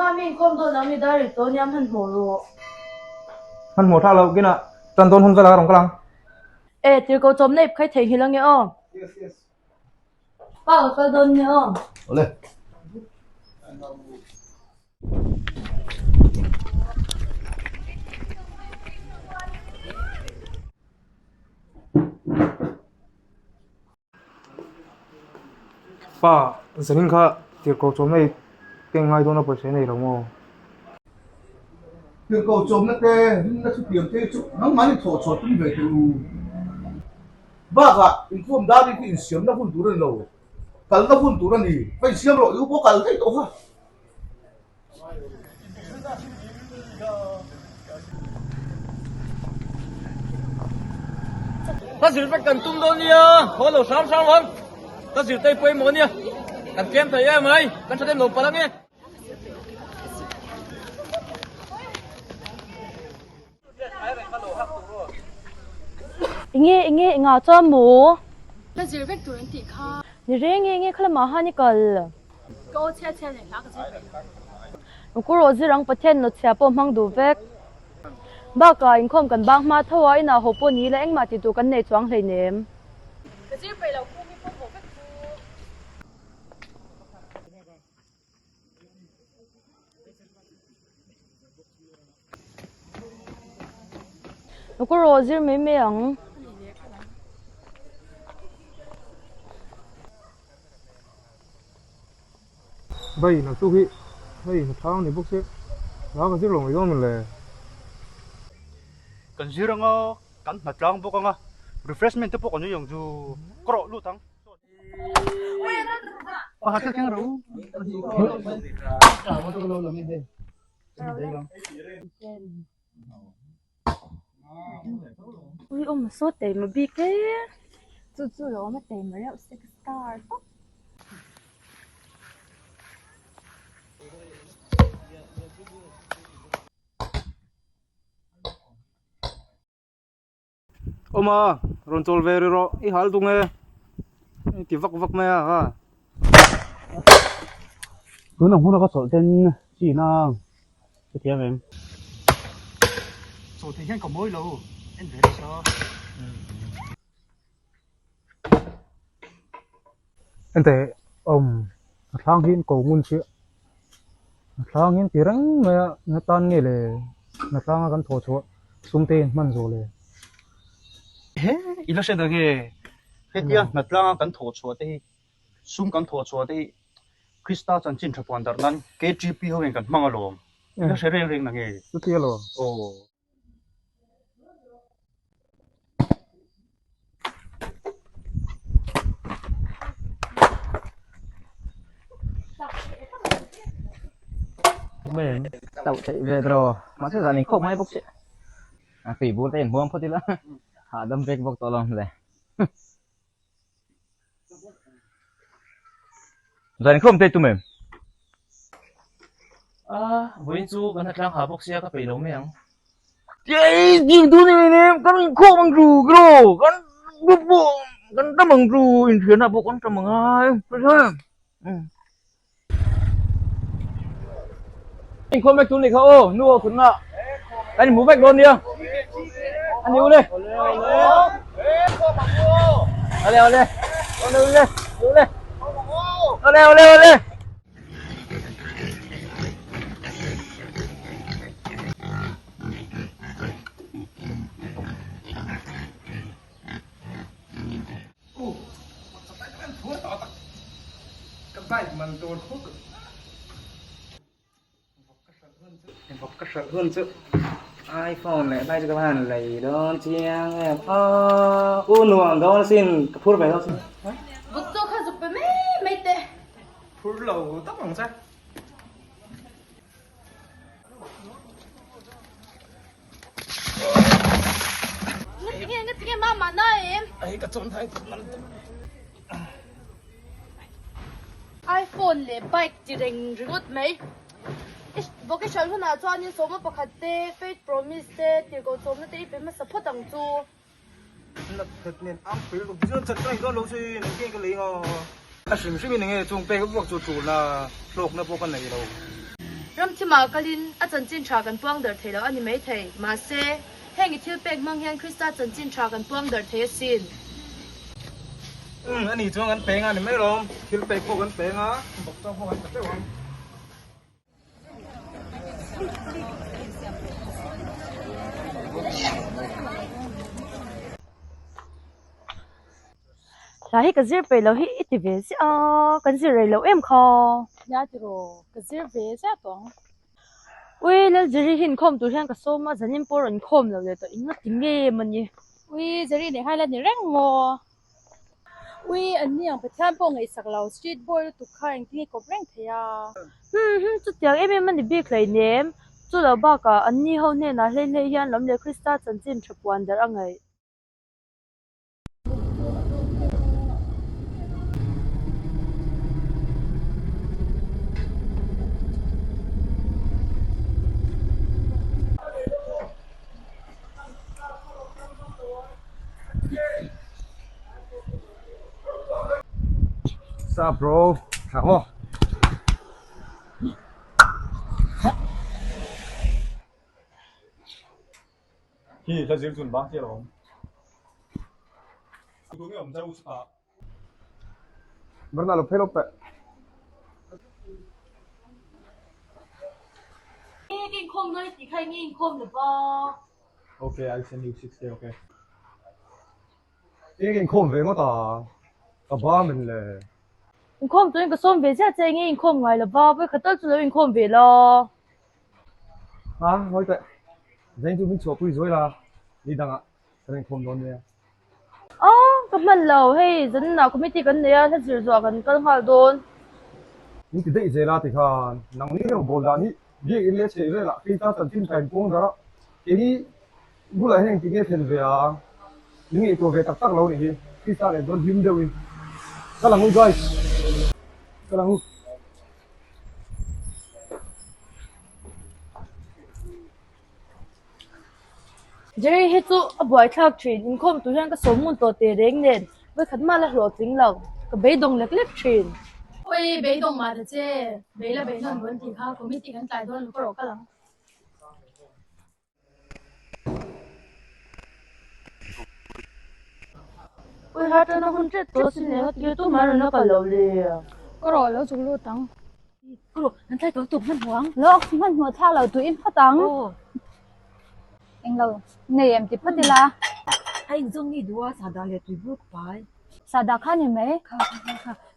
Mami kom do nami dari to nyam han horo. Han mo tha lo kina tan ton hun sala rong kalang. Tir ko chom nei khai thei hilang ye o. Yes. Pa ka don ne o. Ole. Pa zanin kha tir ko chom nei keng ngai do na pa se nei lo mo. Tir ko chom na te na su tiam te chu nang mani tho chot tum ve tu ba ga in khom da ni in siam na hun tu ren lo kal na hun tu ren ni pai siam ro yu bo kal thai to ha ta zil pa kan tum do nia ho lo sam sam wan ta zil tai poi mo nia kan kem thai em ai kan sa dem lo pa lang e Inge nga cha mu.那只被主人抵抗， Ni reng khala ma ha ni kal. 高切切的那个是。 Ku ro zirang pathen no chha po mang du vek. Ba ka in khom kan bang ma thawa ina ho po ni la eng ma ti tu kan nei chuang hlei nem. 可是被老公咪不好被哭。 Ku ro zir me ang. Bai na tu hi. Bai na thang ni bok se. La ka zir lo mai do min le. Kan ziranga kan matlang bokanga refreshment te pok anu yang ju kro lu tang pa ta kang ro Ui om so te ma bi ke. 猪猪肉咪地咪有 six star。 Oma ron chol ve ro I hal tu nge. Ti vak me ha. cứ nằm hút nó có sổ tên gì nào cái tiếng em sổ thì hiện có mối lâu em về sao Ente thang hin ko ngun se. Thang hin tirang me na tan ni le. Na thang kan tho cho sum te man zo le. 이러셔 되게 해디야 맞랑 간 도초대 숨간 도초대 크리스타 전진 접한다 난 KGP 호행 간 망알로 이러셔 랭 나게 Tu ti lo. 오 mình tàu chạy về rồi mà thế giờ này không hay bốc xe tỷ bố tên buông phút đi là hạ đâm về bốc to lòng này giờ này không tên tụi mình với chú vẫn đang hạ bốc xe các bị lốm miệng cái gì tụi này nè con không bằng rù rồi con bố con đâm bằng rù in thuyền là bố con trầm bằng ai thôi anh không biết chú này không nuaคุณน่ะanhหมูแบกโดนเดียวอันนี้เลยเอาเลยเอาเลยเอาเลยเอาเลยเอาเลยเอาเลยเอาเลยKan bai man to khok. Em bọc cái sợ hơn chứ iPhone này bay cho các bạn lấy đó chiang em nuông đó xin phút về đó xin Bút tôi khai dục với mấy tê. phút lầu tóc bằng sao Ngất tiếng mà nói em. ấy cả trốn thay iPhone le bike chỉ rình rút mấy. Bố cái chuyện nào cho anh số mà bạc hạt tê, Face Promise tê, tiền cổ số nó tê, phải mà support đằng chú. là thực nên ăn phí được chưa thật cái đó lâu xí nó cái lý ngò à xỉm xí mình nghe chung pe cái bọc chủ là lộc nó vô con này đâu ram chima kalin a chan chin tha kan puang dar thelo ani mai thei ma se hengi thil pek mang hian Krista chan chin tha kan puang dar the sin อันนี้ช่วงกันเปงอ่ะนี่ไม่รอมคิดไปพวกกันเปงอ่ะบอกเจ้าพวกกันเปง là hi cái gì về lâu hi ít về gì cái gì rồi lâu em kho ya tiro ka zir ve sa tong ui lâu gì hin khom tu hian cái số mà dân em bỏ rần khom lâu rồi tao in nó tiếng nghe mà nhỉ wi zari ne hala ni reng mo wi an ni ang pathan po ngai sak lau street boy tu kha ang ti ko reng thea chút tiếng em mình đi biết lại ném chút lâu ba cả anh ni hậu nên là lên lên hian lắm để Krista chân chân chụp quan dar anh ấy What's up, bro? How? Hi, ta zil chun ba che lo. Ku nge om ta us pa. Bernardo, pelo pe. cái khom đấy thì khai nghe khom được ba Okay, I'll send you 60, okay. Cái khom về nó ta, ta ba mình là. khom tôi cái xóm về sẽ chơi nghe khom ngoài là ba với khát chút lâu khom về lo À, nói thế. Dân chúng mình chụp bụi rồi là đi đằng ạ. Cái khom đó nè. cái mình lâu hay dân nào cũng biết cái này á, thật sự rồi cái hoa đồn Những cái đấy dễ là thì khan, nắng ní nó bồn đàn ní, đi in lệ chế rồi là khi ta tận tin thành công đó. Cái ní, bữa lại hành cái thiên về à, những cái về tắc tắc lâu này, khi ta lại đón phim đâu đi. Các là ngu guys, các là ngu. Jerry hết chỗ buổi thạc truyền khom tôi hiện cái số môn tổ tề đến nên với khát mà là lộ chính lòng cái bế đồng lệch lệch truyền oi be dong ma de che be la be non bon ti kha committee kan tai don ko ro ka lang ui hát nó không chết tôi xin lỗi cái tôi mà nó cả lâu liền ko ro lo chu lu tang cô anh thấy tôi tụtมันหวงแล้วมันหัวท่าเราตัวอินพตัง eng lo ne em ti patila anh dùng đi đua sa đà lệ tùy bước phải sa đà khá này mấyค่ะ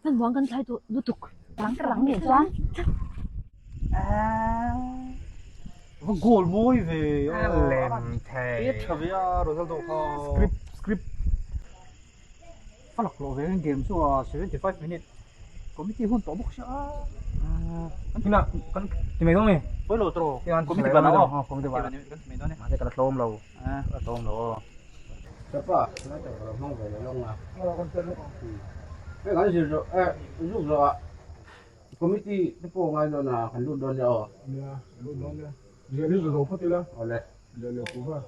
มันหวงกันthấy tôiรู้ตุกหลังเนี่ยจ้ะ Nó goal boy về. Lên thề. Biết thật với rồi sao đâu kho. Script. Phát lọc lộ về cái game số 75 minutes. Committee hun tổ bốc sẽ. Cái nào, thì mày không mày? Với lộ trò. Cái ăn Committee bạn bạn nào? không? Không thì bạn. Mày đó nè. Cái là tôm lâu. À, tôm lộ. Chắc là nó chẳng là mong về long à. Cái nói gì rồi, giúp rồi ạ. Committee nó có ngay rồi là hắn luôn đón nhau. Giờ đi rồi phát là. Oleh. Giờ là phù hợp.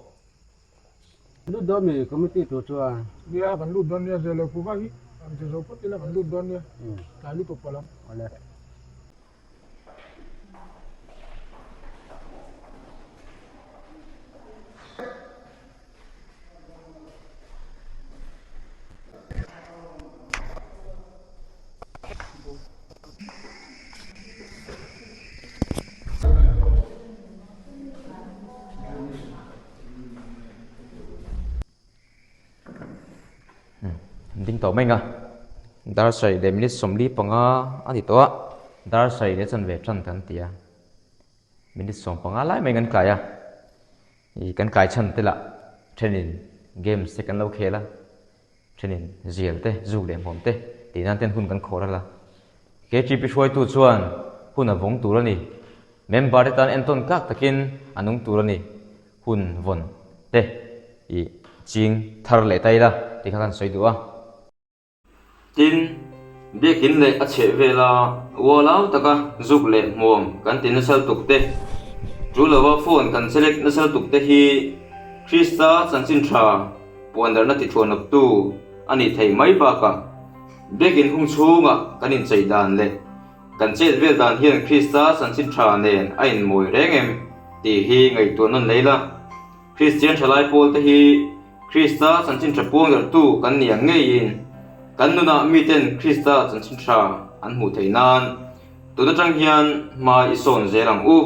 Lúc đó mình committee tổ chức à. Dia akan lu don dia jele ku bagi. Am je so pot dia akan lu don dia. Lalu tu pala. Oleh. Ding to menga dar sai de minute somli panga ani to dar sai de chan ve chan kan tia minute som panga lai mengan kaya I kan kai chan tela training game second lo khela training ziel te zu le mom te ti nan ten hun kan khora la ke chi pi shoi tu chuan hun a vong tu rani member de tan enton kak takin anung tu rani hun von te I ching thar le tai la ti kha kan soi du a tin biakin le a che vela wolau taka zuk le mom kan tin sal tukte rulawa phone kan select na sal tukte hi Krista chanchin tha pondar na ti thon up tu ani thei mai ba ka biakin hung chunga kanin chei dan le กันเจ็ดเวลดานเฮียนคริสต์สันสินทราเนนไอ้มวยแรงเอ็มตีฮีไงตัวนั้นเลยละคริสเตียนชลายโพลตฮีคริสต์สันสินทราปวงกันตู้กันเนียงเงยินกันนุนามีเต็นคริสต์สันสินทราอันหูไทยนานตัวนั้นจังเฮียนมาอิสอนเจรังอู